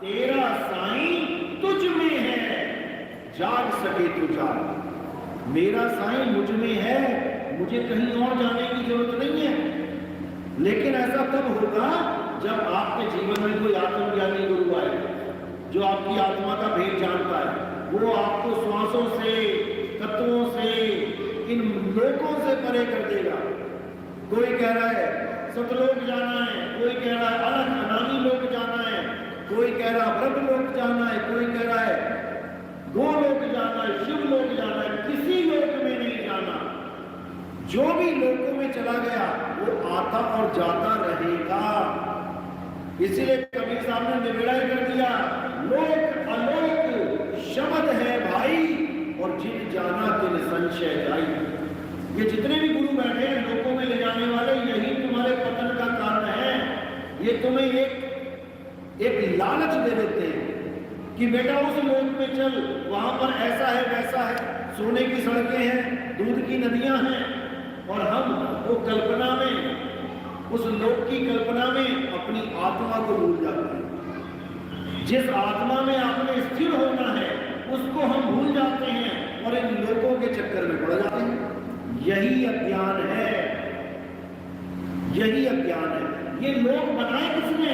तेरा साईं तुझ में है, जाग सके तो जाग। मेरा साईं मुझ में है, मुझे कहीं और जाने की जरूरत नहीं है। लेकिन ऐसा तब होगा जब आपके जीवन में कोई आत्मज्ञानी गुरु आए, जो आपकी आत्मा का भेद जानता है। वो आपको श्वासों से, तत्वों से, इन लोकों से परे कर देगा। कोई कह रहा है सतलोक जाना है, कोई कह रहा है अलग अनामी लोक जाना है, कोई कह रहा है ब्रह्म लोक जाना है, कोई कह रहा है गोलोक जाना है, शिव लोक जाना है। किसी लोक में नहीं जाना। जो भी लोकों में चला गया वो आता और जाता रहेगा। इसीलिए कबीर साहब ने निवेड़ा कर दिया, लोक अलोक शब्द है भाई, और जिन जाना तिन संशय जाई। ये जितने भी गुरु बैठे हैं लोकों में ले जाने वाले, यही तुम्हारे पतन का कारण है। ये तुम्हें एक लालच दे देते हैं कि बेटा उस लोक में चल, वहां पर ऐसा है वैसा है, सोने की सड़कें हैं, दूध की नदियां हैं। और हम वो कल्पना में, उस लोक की कल्पना में अपनी आत्मा को भूल जाते हैं। जिस आत्मा में आपने स्थिर होना है उसको हम भूल जाते हैं और इन लोकों के चक्कर में पड़ जाते हैं। यही अज्ञान है, यही अज्ञान है। ये लोग बनाए किसने?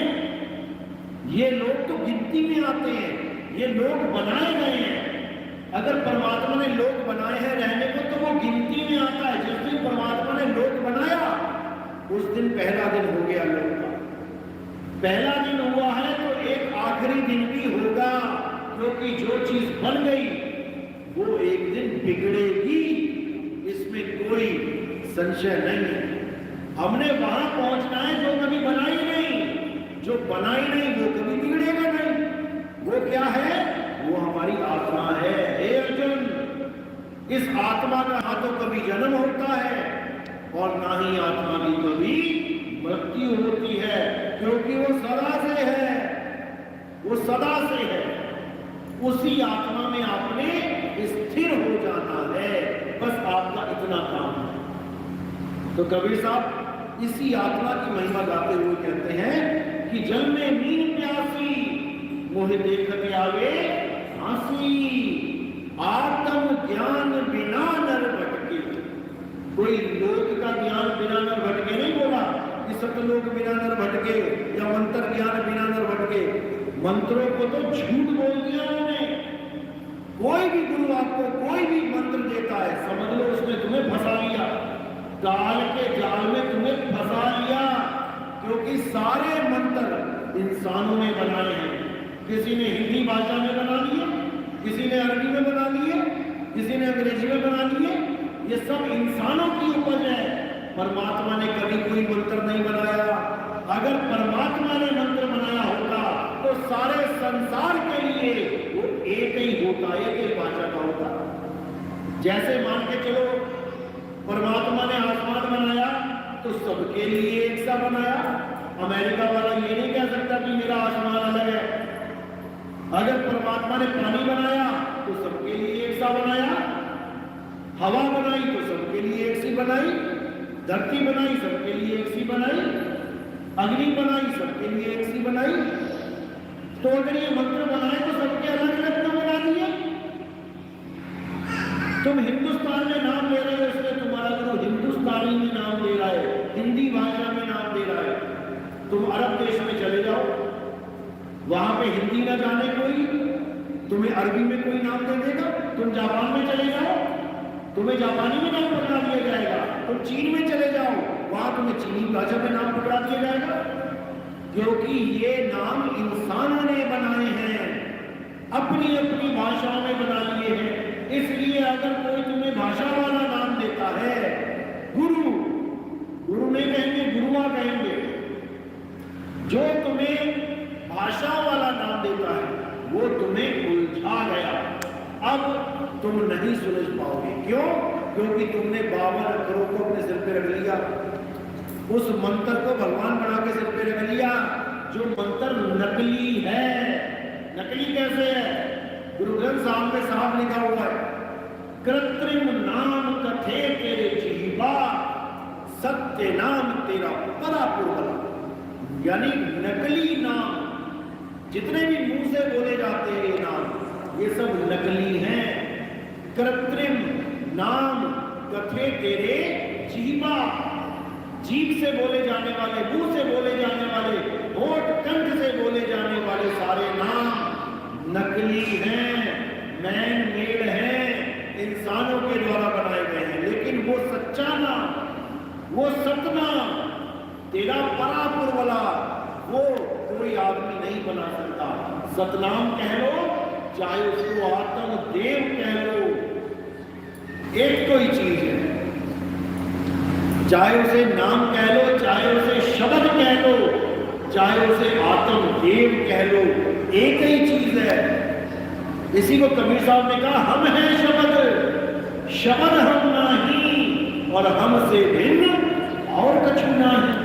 ये लोग तो गिनती में आते हैं, ये लोग बनाए गए हैं। अगर परमात्मा ने लोग बनाए हैं रहने को तो वो गिनती में आता है। जिस दिन परमात्मा ने लोग बनाया उस दिन पहला दिन हो गया लोग का। पहला दिन हुआ है तो एक आखिरी दिन भी होगा, क्योंकि जो चीज बन गई वो एक दिन बिगड़ेगी, इसमें कोई संशय नहीं है। हमने वहां पहुंचना है जो कभी बनाई नहीं। जो बनाई नहीं वो कभी बिगड़ेगा नहीं। वो क्या है? वो हमारी आत्मा है। हे अर्जुन, इस आत्मा का ना तो कभी जन्म होता है और ना ही आत्मा की कभी मृत्यु होती है, क्योंकि वो सदा से है, वो सदा से है। उसी आत्मा में आपने स्थिर हो जाना है, बस आपका इतना काम है। तो कबीर साहब इसी आत्मा की महिमा गाते हुए कहते हैं कि जल में नींद प्यासी, मोहे देखते आवे हासी, आत्म ज्ञान बिना नर भटके। कोई लोक का ज्ञान बिना नर भटके नहीं बोला कि सतलोक बिना नर भटके या मंत्र ज्ञान बिना नर भटके। मंत्रों को तो झूठ बोल दिया उन्होंने। कोई भी गुरु आपको कोई भी मंत्र देता है, समझ लो उसने तुम्हें फंसा लिया, काल के जाल में तुम्हें फंसा लिया। क्योंकि सारे मंत्र इंसानों ने बनाए हैं। किसी ने हिंदी भाषा में बना लिए, किसी ने अरबी में बना लिए, किसी ने अंग्रेजी में बना लिए। ये सब इंसानों की उपज है। परमात्मा ने कभी कोई मंत्र नहीं बनाया। अगर परमात्मा ने मंत्र बनाया होता तो सारे संसार के लिए वो एक ही होता, एक ही भाषा का होता। जैसे मान के चलो परमात्मा ने आसमान बनाया तो सबके लिए एक सा बनाया। अमेरिका वाला ये नहीं कह सकता कि मेरा आसमान अलग है। अगर परमात्मा ने पानी बनाया तो सबके लिए एक सा बनाया, हवा बनाई तो सबके लिए एक सी बनाई, धरती बनाई सबके लिए एक सी बनाई, अग्नि बनाई सबके लिए एक सी बनाई। तो अगर ये मंत्र बनाए तो सबके अलग अलग क्यों बना दिए? तुम हिंदुस्तान में नाम ले रहे हो, इसलिए तुम्हारा गुरु हिंदुस्तानी में नाम ले रहा है, हिंदी भाषा में नाम ले रहा है। तुम अरब देश में चले जाओ, वहां पे हिंदी ना जाने कोई, तुम्हें अरबी में कोई नाम दे देगा। तुम जापान में चले जाओ, तुम्हें जापानी में नाम पकड़ा दिया जाएगा। तुम चीन में चले जाओ, वहां तुम्हें चीनी भाषा में नाम पकड़ा दिया जाएगा। क्योंकि ये नाम इंसानों ने बनाए हैं, अपनी अपनी भाषाओं में बना लिए हैं। इसलिए अगर कोई तुम्हें भाषा वाला नाम देता है, गुरु, गुरु नहीं कहेंगे, गुरुआ कहेंगे। जो तुम्हें भाषा वाला नाम देता है वो तुम्हें उलझा गया। अब तुम नहीं सुलझ पाओगे। क्यों? क्योंकि तुमने 52 अक्षरों को अपने सिर पे रख लिया, उस मंत्र को भगवान बना के सिर पे रख लिया, जो मंत्र नकली है। नकली कैसे है? गुरु ग्रंथ साहब में साफ लिखा हुआ है, कृत्रिम नाम कथे तेरे जीवा, सत्य नाम तेरा परापुर बला। यानी नकली नाम जितने भी मुंह मुंह से बोले जाते हैं ये नाम, ये सब नकली हैं, कृत्रिम नाम कथे तेरे जीवा, जीभ से बोले जाने वाले, मुंह से बोले जाने वाले, होठ कंठ से बोले जाने वाले सारे नाम नकली हैं, मैन मेड हैं, इंसानों के द्वारा बनाए गए हैं। लेकिन वो सच्चा नाम, वो सतनाम, तेरा परापुर वाला, वो कोई आदमी नहीं बना सकता। सतनाम कह लो, चाहे उसको आत्म देव कह लो, एक कोई चीज है। चाहे उसे नाम कह लो, चाहे उसे शब्द कह लो, चाहे उसे आत्म देव कह लो, एक ही चीज है। इसी को कबीर साहब ने कहा, हम हैं शब्द, शब्द हम नहीं और हमसे भिन्न और कछु नहीं।